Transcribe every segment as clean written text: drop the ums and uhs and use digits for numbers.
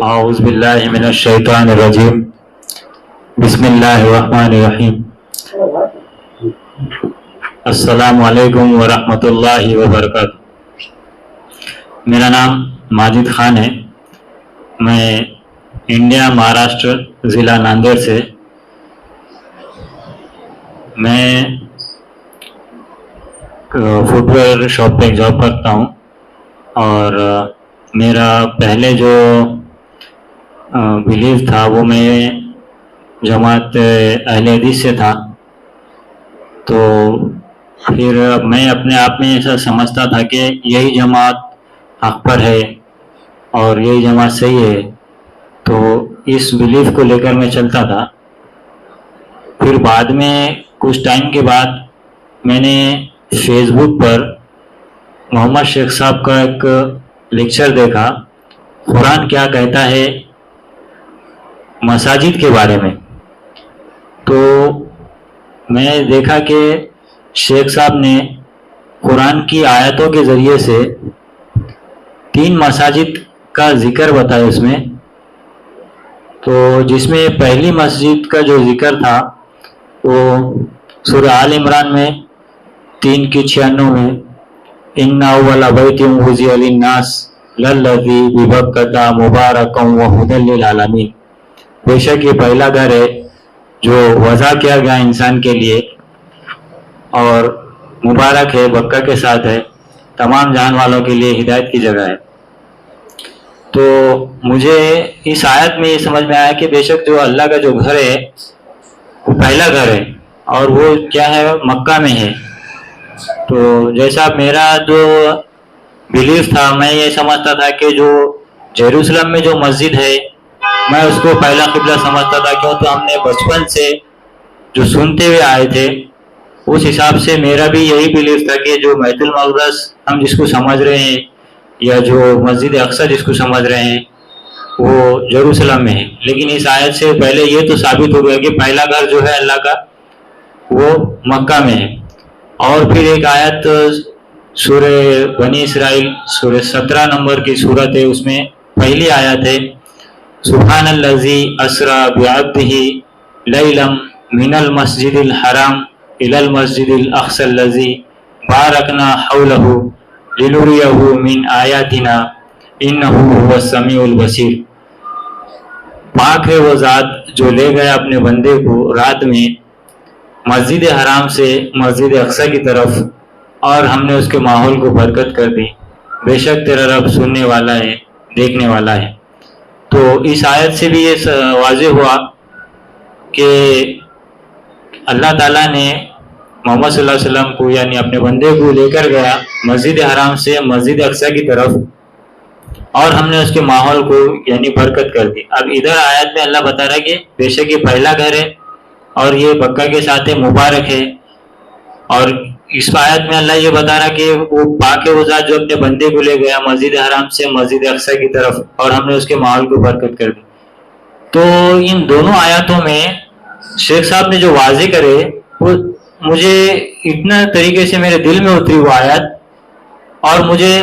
اعوذ باللہ من الشیطان الرجیم بسم اللہ الرحمن الرحیم السلام علیکم ورحمۃ اللہ وبرکاتہ۔ میرا نام ماجد خان ہے، میں انڈیا مہاراشٹر ضلع ناندیڑ سے۔ میں فٹ ویئر شاپ پہ جاب کرتا ہوں، اور میرا پہلے جو بلیف تھا وہ میں جماعت اہل حدیث سے تھا۔ تو پھر میں اپنے آپ میں ایسا سمجھتا تھا کہ یہی جماعت حق پر ہے اور یہی جماعت صحیح ہے، تو اس بلیف کو لے کر میں چلتا تھا۔ پھر بعد میں کچھ ٹائم کے بعد میں نے فیس بک پر محمد شیخ صاحب کا ایک لیکچر دیکھا، قرآن کیا کہتا ہے مساجد کے بارے میں۔ تو میں دیکھا کہ شیخ صاحب نے قرآن کی آیتوں کے ذریعے سے 3 مساجد کا ذکر بتایا اس میں۔ تو جس میں پہلی مسجد کا جو ذکر تھا وہ سورہ آل عمران میں 3:96 میں ان اول بیت وضع للناس للذی ببکۃ مبارکا وہدی للعالمین، بے شک یہ پہلا گھر ہے جو وضع کیا گیا انسان کے لیے اور مبارک ہے، بکہ کے ساتھ ہے، تمام جہان والوں کے لیے ہدایت کی جگہ ہے۔ تو مجھے اس آیت میں یہ سمجھ میں آیا کہ بے شک جو اللہ کا جو گھر ہے وہ پہلا گھر ہے، اور وہ کیا ہے مکہ میں ہے۔ تو جیسا میرا جو بلیف تھا، میں یہ سمجھتا تھا کہ جو یروشلم میں جو مسجد ہے میں اس کو پہلا قبلہ سمجھتا تھا، کیوں تو ہم نے بچپن سے جو سنتے ہوئے آئے تھے، اس حساب سے میرا بھی یہی بلیف تھا کہ جو بیت المقدس ہم جس کو سمجھ رہے ہیں یا جو مسجد اقصی جس کو سمجھ رہے ہیں وہ یروشلم میں ہے۔ لیکن اس آیت سے پہلے یہ تو ثابت ہو گیا کہ پہلا گھر جو ہے اللہ کا وہ مکہ میں ہے۔ اور پھر ایک آیت سورہ بنی اسرائیل سورہ 17 نمبر کی سورت ہے، اس میں پہلی آیت ہے سبحان الذی اسری بعبدہ لیلا من المسجد الحرام الی المسجد الاقصی الذی بارکنا حولہ لنریہ من آیاتنا انہ هو السمیع البصیر۔ پاک ہے وہ ذات جو لے گیا اپنے بندے کو رات میں مسجد حرام سے مسجد اقصی کی طرف، اور ہم نے اس کے ماحول کو برکت کر دی، بے شک تیرا رب سننے والا ہے، دیکھنے والا ہے۔ تو اس آیت سے بھی یہ واضح ہوا کہ اللہ تعالیٰ نے محمد صلی اللہ علیہ وسلم کو یعنی اپنے بندے کو لے کر گیا مسجد حرام سے مسجد اقصی کی طرف، اور ہم نے اس کے ماحول کو یعنی برکت کر دی۔ اب ادھر آیت میں اللہ بتا رہا ہے کہ بے شک یہ پہلا گھر ہے اور یہ بکہ کے ساتھ مبارک ہے، اور اس آیت میں اللہ یہ بتا رہا کہ وہ پاک وہ ذات جو اپنے بندے کو لے گیا مسجد حرام سے مسجد اقصی کی طرف، اور ہم نے اس کے ماحول کو برکت کر دی۔ تو ان دونوں آیاتوں میں شیخ صاحب نے جو واضح کرے وہ مجھے اتنا طریقے سے میرے دل میں اتری وہ آیت، اور مجھے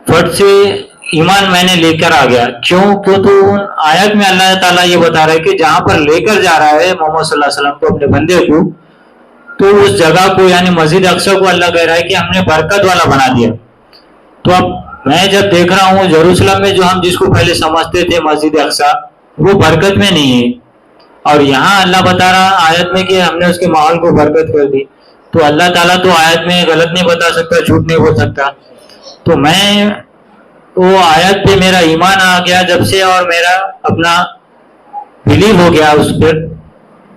فٹ سے ایمان میں نے لے کر آ گیا۔ کیوں تو آیت میں اللہ تعالیٰ یہ بتا رہا ہے کہ جہاں پر لے کر جا رہا ہے محمد صلی اللہ علیہ وسلم کو اپنے بندے کو، تو اس جگہ کو یعنی مسجد اقصی کو اللہ کہہ رہا ہے کہ ہم نے برکت والا بنا دیا۔ تو اب میں جب دیکھ رہا ہوں یروشلم میں جو ہم جس کو پہلے سمجھتے تھے مسجد اقصی، وہ برکت میں نہیں ہے، اور یہاں اللہ بتا رہا آیت میں کہ ہم نے اس کے ماحول کو برکت کر دی۔ تو اللہ تعالیٰ تو آیت میں غلط نہیں بتا سکتا، جھوٹ نہیں بول سکتا۔ تو میں وہ آیت پہ میرا ایمان آ گیا جب سے، اور میرا اپنا بلیو ہو گیا اس پر،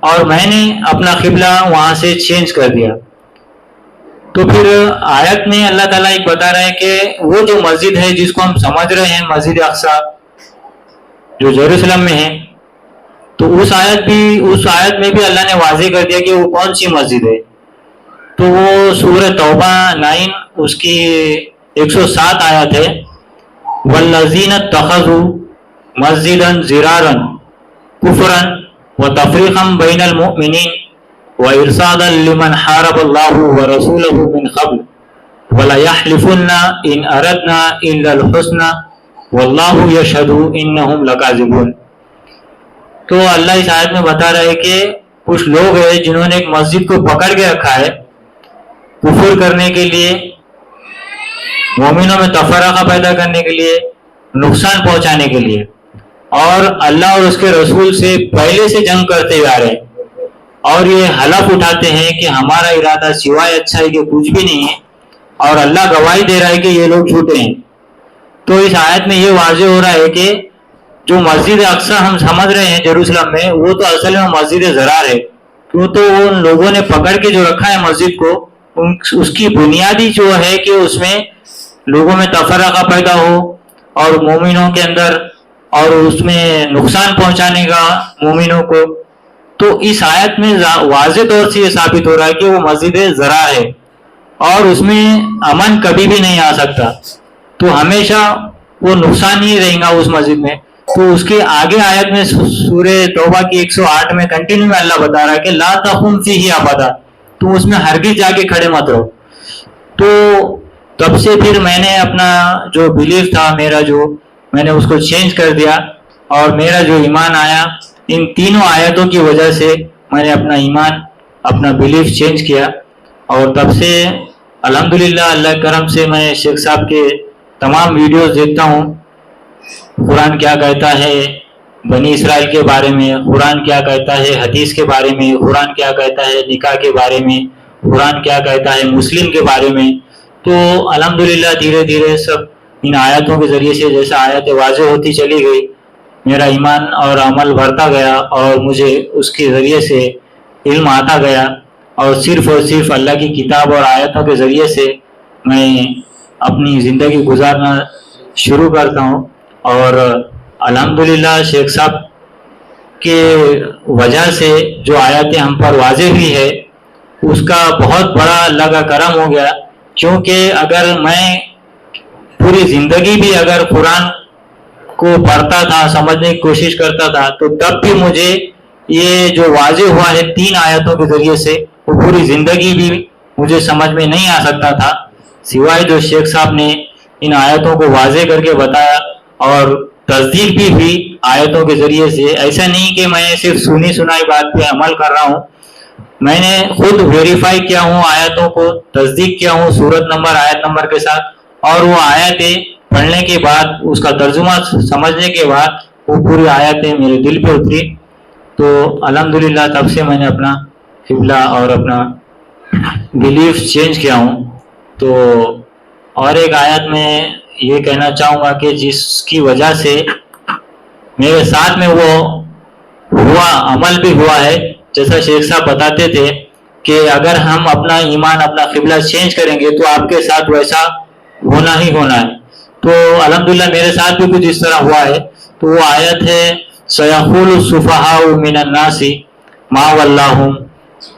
اور میں نے اپنا قبلہ وہاں سے چینج کر دیا۔ تو پھر آیت میں اللہ تعالیٰ ایک بتا رہا ہے کہ وہ جو مسجد ہے جس کو ہم سمجھ رہے ہیں مسجد اقصی جو یروشلم میں ہے، تو اس آیت میں بھی اللہ نے واضح کر دیا کہ وہ کون سی مسجد ہے۔ تو وہ سورہ توبہ 9 اس کی 107 آیت ہے والذین اتخذوا مسجدا ضرارا کفرا وتفریقا بین المؤمنین وارصادا لمن حارب اللہ ورسولہ من قبل ولیحلفن ان اردنا الا الحسنى واللہ یشہد انہم لکاذبون. تو اللہ اس آیت میں بتا رہا ہے کہ کچھ لوگ ہیں جنہوں نے ایک مسجد کو پکڑ کے رکھا ہے کفر کرنے کے لیے، مومنوں میں تفرقہ پیدا کرنے کے لیے، نقصان پہنچانے کے لیے، اور اللہ اور اس کے رسول سے پہلے سے جنگ کرتے ہوئے آ رہے ہیں، اور یہ حلف اٹھاتے ہیں کہ ہمارا ارادہ سوائے اچھائی کے کچھ بھی نہیں ہے، اور اللہ گواہی دے رہا ہے کہ یہ لوگ جھوٹے ہیں. تو اس آیت میں یہ واضح ہو رہا ہے کہ جو مسجد اقصی ہم سمجھ رہے ہیں یروشلم میں، وہ تو اصل میں مسجد ضرار ہے. کیوں تو ان لوگوں نے پکڑ کے جو رکھا ہے مسجد کو، اس کی بنیادی جو ہے کہ اس میں لوگوں میں تفرقہ پیدا ہو اور مومنوں کے اندر، اور اس میں نقصان پہنچانے کا مومنوں کو. تو اس آیت میں واضح طور سے یہ ثابت ہو رہا ہے کہ وہ مسجد ضرار ہے اور اس میں امن کبھی بھی نہیں آ سکتا. تو ہمیشہ وہ نقصان ہی رہے گا اس مسجد میں. تو اس کے آگے آیت میں سورہ توبہ کی 108 میں کنٹینیو میں اللہ بتا رہا ہے کہ لا تقم فیہ ابدا، تو اس میں ہرگز جا کے کھڑے مت رہو. تو تب سے پھر میں نے اپنا جو بلیف تھا میرا، جو میں نے اس کو چینج کر دیا، اور میرا جو ایمان آیا ان تینوں آیتوں کی وجہ سے میں نے اپنا ایمان، اپنا بلیف چینج کیا. اور تب سے الحمدللہ اللہ کرم سے میں شیخ صاحب کے تمام ویڈیوز دیکھتا ہوں. قرآن کیا کہتا ہے بنی اسرائیل کے بارے میں، قرآن کیا کہتا ہے حدیث کے بارے میں، قرآن کیا کہتا ہے نکاح کے بارے میں، قرآن کیا کہتا ہے مسلم کے بارے میں. تو الحمدللہ دھیرے دھیرے سب ان آیتوں کے ذریعے سے جیسا آیتیں واضح ہوتی چلی گئی، میرا ایمان اور عمل بڑھتا گیا، اور مجھے اس کے ذریعے سے علم آتا گیا، اور صرف اللہ کی کتاب اور آیتوں کے ذریعے سے میں اپنی زندگی گزارنا شروع کرتا ہوں. اور الحمدللہ شیخ صاحب کے وجہ سے جو آیتیں ہم پر واضح ہوئی ہے اس کا بہت بڑا اللہ کا کرم ہو گیا. کیونکہ اگر میں پوری زندگی بھی اگر قرآن کو پڑھتا تھا، سمجھنے کی کوشش کرتا تھا، تو تب بھی مجھے یہ جو واضح ہوا ہے 3 آیتوں کے ذریعے سے، وہ پوری زندگی بھی مجھے سمجھ میں نہیں آ سکتا تھا، سوائے جو شیخ صاحب نے ان آیتوں کو واضح کر کے بتایا اور تصدیق بھی ہوئی آیتوں کے ذریعے سے. ایسا نہیں کہ میں صرف سنی سنائی بات پہ عمل کر رہا ہوں، میں نے خود ویریفائی کیا ہوں، آیتوں کو تصدیق کیا ہوں سورت نمبر آیت نمبر کے ساتھ، اور وہ آیتیں پڑھنے کے بعد، اس کا ترجمہ سمجھنے کے بعد وہ پوری آیتیں میرے دل پہ اتری. تو الحمدللہ تب سے میں نے اپنا قبلہ اور اپنا بلیف چینج کیا ہوں. تو اور ایک آیت میں یہ کہنا چاہوں گا کہ جس کی وجہ سے میرے ساتھ میں وہ ہوا، عمل بھی ہوا ہے، جیسا شیخ صاحب بتاتے تھے کہ اگر ہم اپنا ایمان، اپنا قبلہ چینج کریں گے تو آپ کے ساتھ ویسا ہونا ہی ہونا ہے. تو الحمدللہ میرے ساتھ بھی کچھ اس طرح ہوا ہے. تو وہ آیت ہے سَيَقُولُ السُّفَهَاءُ مِنَ النَّاسِ مَا وَلَّاهُمْ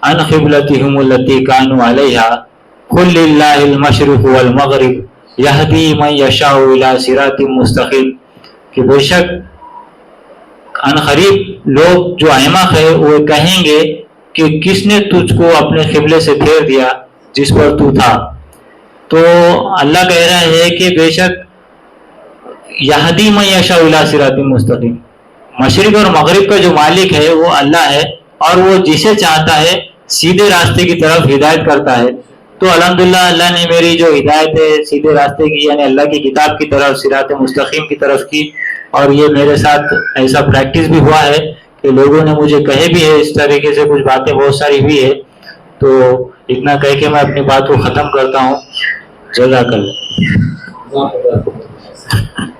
عَنْ قِبْلَتِهِمُ الَّتِي كَانُوا عَلَيْهَا قُلْ لِلَّهِ الْمَشْرِقُ وَالْمَغْرِبُ يَهْدِي مَن يَشَاءُ إِلَى صِرَاطٍ مُسْتَقِيمٍ. کہ بے شک عنقریب لوگ جو احمق ہے وہ کہیں گے کہ کس نے تجھ کو اپنے قبلے سے پھیر دیا جس پر تو تھا. تو اللہ کہہ رہا ہے کہ بے شک یہدی من یشاء الی صراط مستقیم، مشرق اور مغرب کا جو مالک ہے وہ اللہ ہے، اور وہ جسے چاہتا ہے سیدھے راستے کی طرف ہدایت کرتا ہے. تو الحمدللہ اللہ نے میری جو ہدایت ہے سیدھے راستے کی، یعنی اللہ کی کتاب کی طرف، صراط مستقیم کی طرف کی. اور یہ میرے ساتھ ایسا پریکٹس بھی ہوا ہے کہ لوگوں نے مجھے کہے بھی ہے، اس طریقے سے کچھ باتیں بہت ساری ہوئی ہے. تو اتنا کہہ کے میں اپنی بات کو ختم کرتا ہوں. جزاک اللہ.